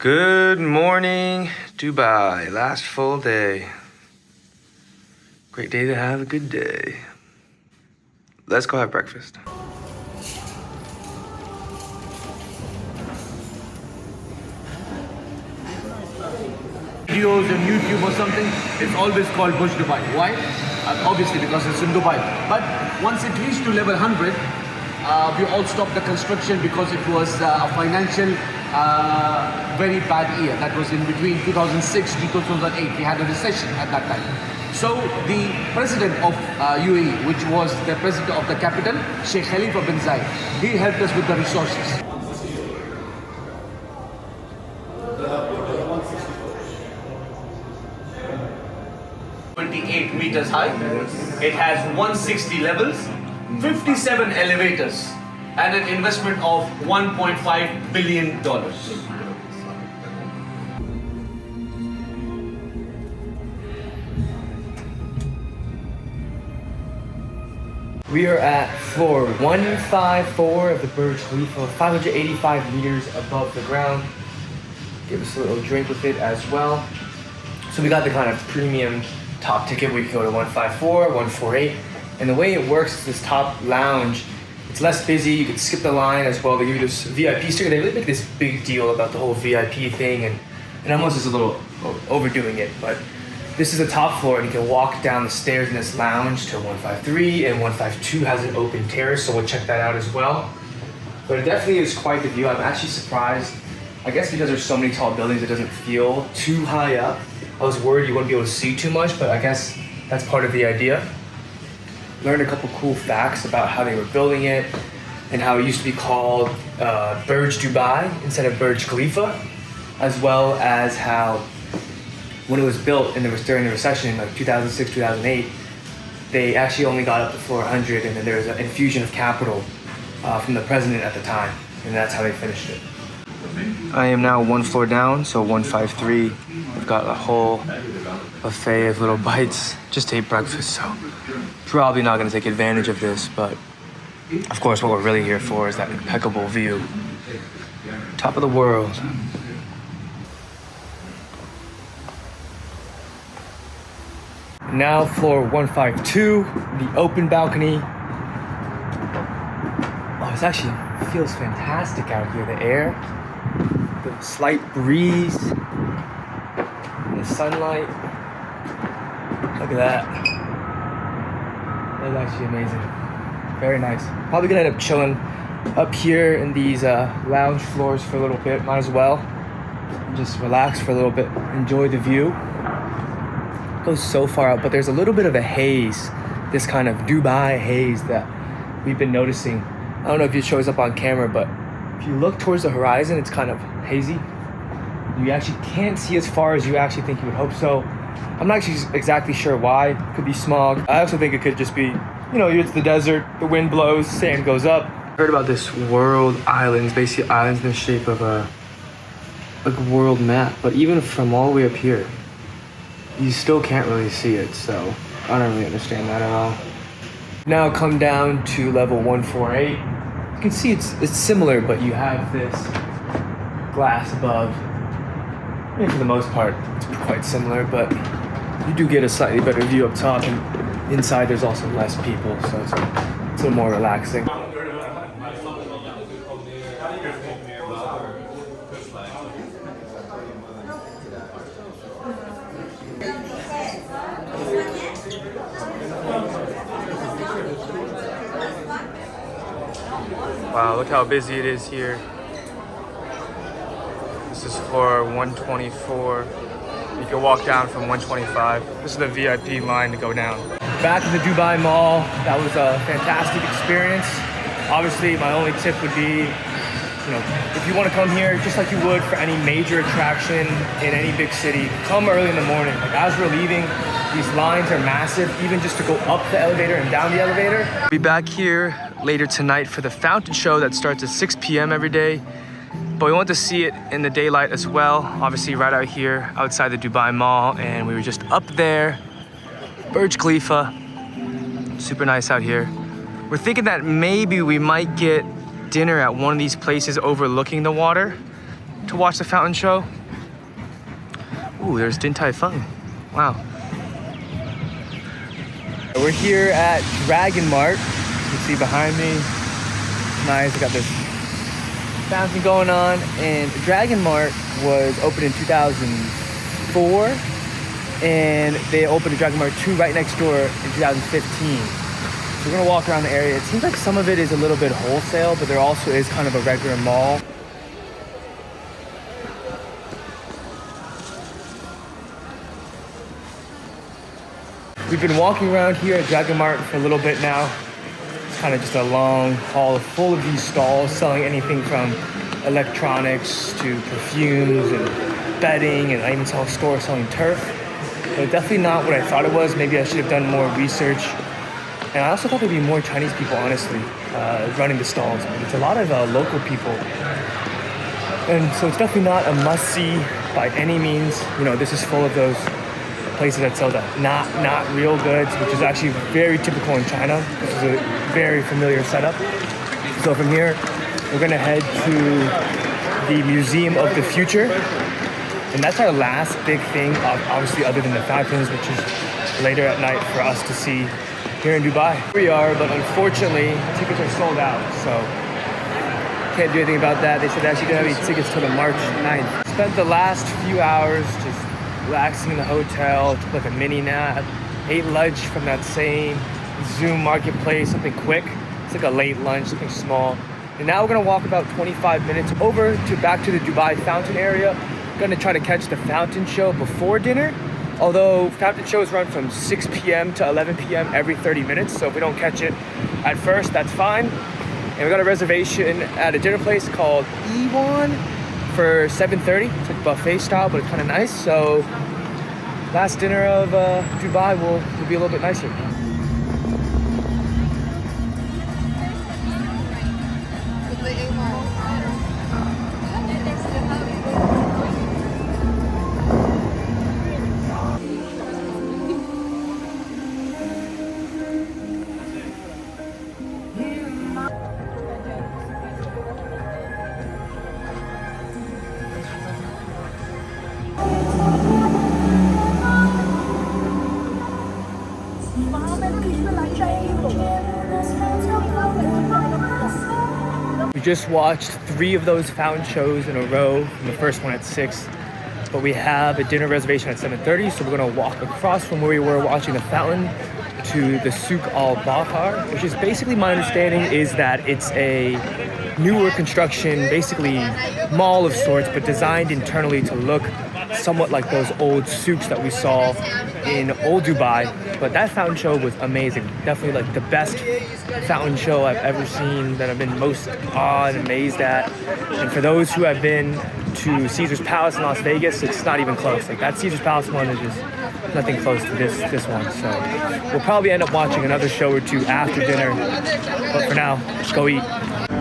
Good morning, Dubai. Last full day. Great day to have a good day. Let's go have breakfast. Videos on YouTube or something, it's always called Burj Dubai. Why? Obviously because it's in Dubai. But once it reached to level 100, we all stopped the construction because it was a financial very bad year. That was in between 2006 to 2008. We had a recession at that time. So the president of UAE, which was the president of the capital, Sheikh Khalifa bin Zayed, he helped us with the resources. 28 meters high. It has 160 levels, 57 elevators, and an investment of $1.5 billion. We are at floor 154 of the Burj Khalifa, 585 meters above the ground. Give us a little drink with it as well. So we got the kind of premium top ticket where you can go to 154, 148. And the way it works is this top lounge, it's less busy, you can skip the line as well. They give you this VIP sticker. They really make this big deal about the whole VIP thing and almost is a little overdoing it. But this is the top floor and you can walk down the stairs in this lounge to 153, and 152 has an open terrace, so we'll check that out as well. But it definitely is quite the view. I'm actually surprised. I guess because there's so many tall buildings, it doesn't feel too high up. I was worried you wouldn't be able to see too much, but I guess that's part of the idea. Learned a couple cool facts about how they were building it and how it used to be called Burj Dubai instead of Burj Khalifa, as well as how when it was built and it was during the recession in like 2006, 2008, they actually only got up to floor 100, and then there was an infusion of capital from the president at the time, and that's how they finished it. I am now one floor down, so 153. We've got a whole buffet of little bites. Just ate breakfast, so probably not gonna take advantage of this, but of course what we're really here for is that impeccable view. Top of the world. Now floor 152, the open balcony. Oh, it actually feels fantastic out here. The air, the slight breeze, the sunlight. Look at that. That's actually amazing. Very nice. Probably gonna end up chilling up here in these lounge floors for a little bit. Might as well. Just relax for a little bit. Enjoy the view. Goes so far out, but there's a little bit of a haze, this kind of Dubai haze that we've been noticing. I don't know if it shows up on camera, but if you look towards the horizon, it's kind of hazy. You actually can't see as far as you actually think you would hope so. I'm not actually exactly sure why. It could be smog. I also think it could just be, you know, it's the desert, the wind blows, sand goes up. I heard about this world islands, basically islands in the shape of a world map, but even from all the way up here, you still can't really see it, so I don't really understand that at all. Now come down to level 148. You can see it's similar, but you have this glass above. I mean, for the most part, it's quite similar, but you do get a slightly better view up top, and inside there's also less people, so it's a little more relaxing. Wow, look how busy it is here. This is floor 124. You can walk down from 125. This is the VIP line to go down. Back in the Dubai Mall, that was a fantastic experience. Obviously, my only tip would be, you know, if you want to come here, just like you would for any major attraction in any big city, come early in the morning. Like as we're leaving, these lines are massive, even just to go up the elevator and down the elevator. We'll be back here later tonight for the fountain show that starts at 6 p.m. every day. But we want to see it in the daylight as well. Obviously right out here outside the Dubai Mall, and we were just up there. Burj Khalifa, super nice out here. We're thinking that maybe we might get dinner at one of these places overlooking the water. to watch the fountain show. Ooh, there's Din Tai Fung. Wow. We're here at Dragon Mart. You can see behind me. Nice, I got this fountain going on. And Dragon Mart was opened in 2004. And they opened a Dragon Mart 2 right next door in 2015. So we're gonna walk around the area. It seems like some of it is a little bit wholesale, but there also is kind of a regular mall. We've been walking around here at Dragon Mart for a little bit now. It's kind of just a long hall full of these stalls selling anything from electronics to perfumes and bedding, and I even saw a store selling turf. But definitely not what I thought it was. Maybe I should have done more research. And I also thought there'd be more Chinese people, honestly, running the stalls. But it's a lot of local people. And so it's definitely not a must-see by any means. You know, this is full of those places that sell the not real goods, which is actually very typical in China. This is a very familiar setup. So from here, we're gonna head to the Museum of the Future. And that's our last big thing, obviously, other than the fountains, which is later at night for us to see here in Dubai. Here we are, but unfortunately, tickets are sold out, so can't do anything about that. They said they actually don't have any tickets till the March 9th. Spent the last few hours just relaxing in the hotel, took like a mini nap, ate lunch from that same Zoom marketplace, something quick. It's like a late lunch, something small. And now we're gonna walk about 25 minutes over to back to the Dubai fountain area. Gonna try to catch the fountain show before dinner. Although fountain shows run from 6 p.m. to 11 p.m. every 30 minutes. So if we don't catch it at first, that's fine. And we got a reservation at a dinner place called Ewaan for 7:30. It's like buffet style, but it's kind of nice. So last dinner of Dubai will be a little bit nicer. We just watched 3 of those fountain shows in a row, and the first one at 6. But we have a dinner reservation at 7:30, so we're gonna walk across from where we were watching the fountain to the Souk al-Bahar, which is basically, my understanding is that it's a newer construction, basically mall of sorts, but designed internally to look somewhat like those old souks that we saw in old Dubai. But that fountain show was amazing. Definitely like the best fountain show I've ever seen, that I've been most awed and amazed at. And for those who have been to Caesar's Palace in Las Vegas, it's not even close. Like that Caesar's Palace one is just nothing close to this one. So we'll probably end up watching another show or two after dinner. But for now, let's go eat.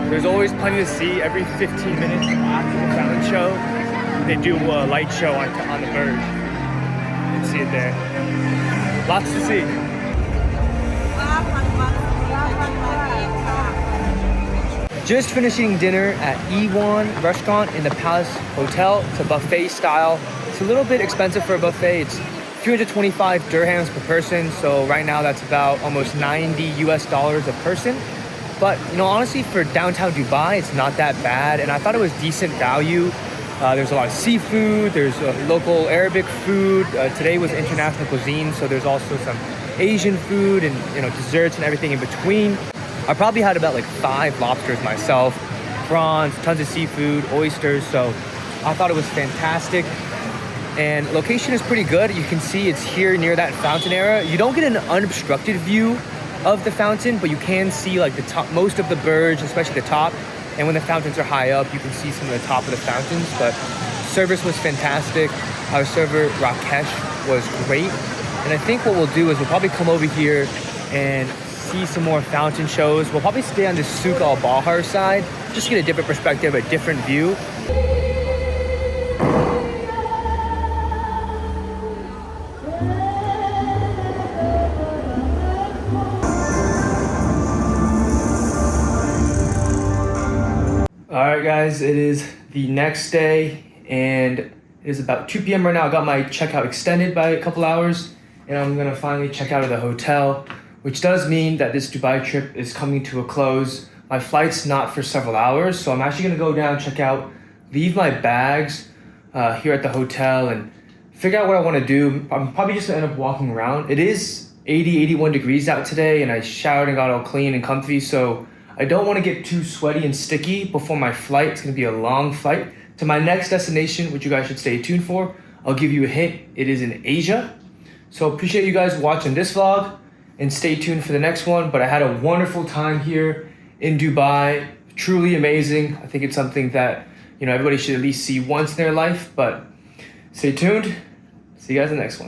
There's always plenty to see. Every 15 minutes after the fountain show, they do a light show on the Burj. You can see it there. Lots to see. Just finishing dinner at Ewaan restaurant in the Palace Hotel. It's a buffet style. It's a little bit expensive for a buffet. It's 325 dirhams per person. So right now that's about almost $90 US a person. But you know, honestly, for downtown Dubai, it's not that bad. And I thought it was decent value. There's a lot of seafood, there's local Arabic food. Today was international cuisine, so there's also some Asian food and, you know, desserts and everything in between. I probably had about like 5 lobsters myself, prawns, tons of seafood, oysters, so I thought it was fantastic. And location is pretty good. You can see it's here near that fountain area. You don't get an unobstructed view of the fountain, but you can see like the top, most of the Burj, especially the top. And when the fountains are high up, you can see some of the top of the fountains. But service was fantastic. Our server, Rakesh, was great. And I think what we'll do is we'll probably come over here and see some more fountain shows. We'll probably stay on the Souk al-Bahar side, just to get a different perspective, a different view. All right, guys, it is the next day, and it is about 2 p.m. right now. I got my checkout extended by a couple hours, and I'm gonna finally check out of the hotel, which does mean that this Dubai trip is coming to a close. My flight's not for several hours, so I'm actually gonna go down, check out, leave my bags here at the hotel, and figure out what I wanna do. I'm probably just gonna end up walking around. It is 80, 81 degrees out today, and I showered and got all clean and comfy, so I don't wanna get too sweaty and sticky before my flight. It's gonna be a long flight to my next destination, which you guys should stay tuned for. I'll give you a hint, it is in Asia. So appreciate you guys watching this vlog, and stay tuned for the next one. But I had a wonderful time here in Dubai, truly amazing. I think it's something that, you know, everybody should at least see once in their life, but stay tuned. See you guys in the next one.